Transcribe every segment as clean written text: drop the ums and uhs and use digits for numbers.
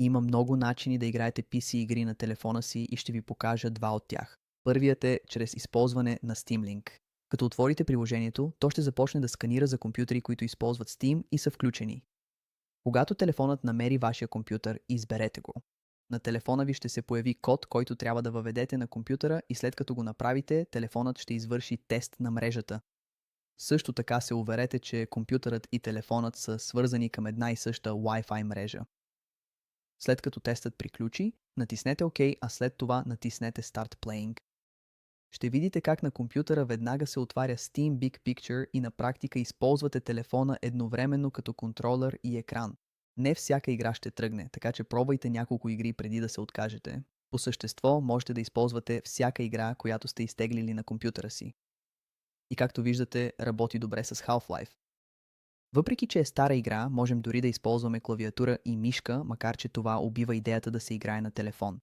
Има много начини да играете PC игри на телефона си и ще ви покажа два от тях. Първият е чрез използване на Steam Link. Като отворите приложението, то ще започне да сканира за компютри, които използват Steam и са включени. Когато телефонът намери вашия компютър, изберете го. На телефона ви ще се появи код, който трябва да въведете на компютъра и след като го направите, телефонът ще извърши тест на мрежата. Също така се уверете, че компютърът и телефонът са свързани към една и съща Wi-Fi мрежа. След като тестът приключи, натиснете ОК, а след това натиснете Start Playing. Ще видите как на компютъра веднага се отваря Steam Big Picture и на практика използвате телефона едновременно като контролер и екран. Не всяка игра ще тръгне, така че пробвайте няколко игри преди да се откажете. По същество можете да използвате всяка игра, която сте изтеглили на компютъра си. И както виждате, работи добре с Half-Life. Въпреки че е стара игра, можем дори да използваме клавиатура и мишка, макар че това убива идеята да се играе на телефон.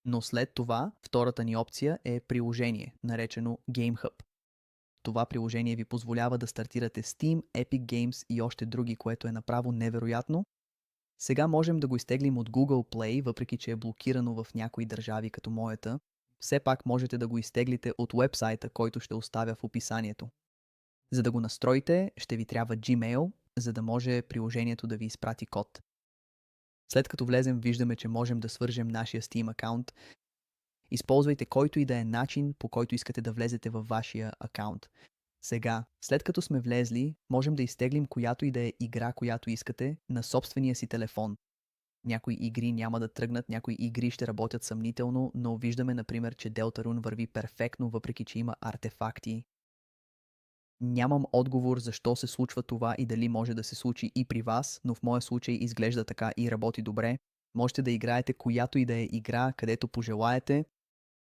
Но след това, втората ни опция е приложение, наречено Game Hub. Това приложение ви позволява да стартирате Steam, Epic Games и още други, което е направо невероятно. Сега можем да го изтеглим от Google Play, въпреки че е блокирано в някои държави като моята. Все пак можете да го изтеглите от уебсайта, който ще оставя в описанието. За да го настроите, ще ви трябва Gmail, за да може приложението да ви изпрати код. След като влезем, виждаме, че можем да свържем нашия Steam акаунт. Използвайте който и да е начин, по който искате да влезете във вашия акаунт. Сега, след като сме влезли, можем да изтеглим която и да е игра, която искате, на собствения си телефон. Някои игри няма да тръгнат, някои игри ще работят съмнително, но виждаме, например, че Deltarune върви перфектно, въпреки че има артефакти. Нямам отговор защо се случва това и дали може да се случи и при вас, но в моя случай изглежда така и работи добре. Можете да играете която и да е игра, където пожелаете.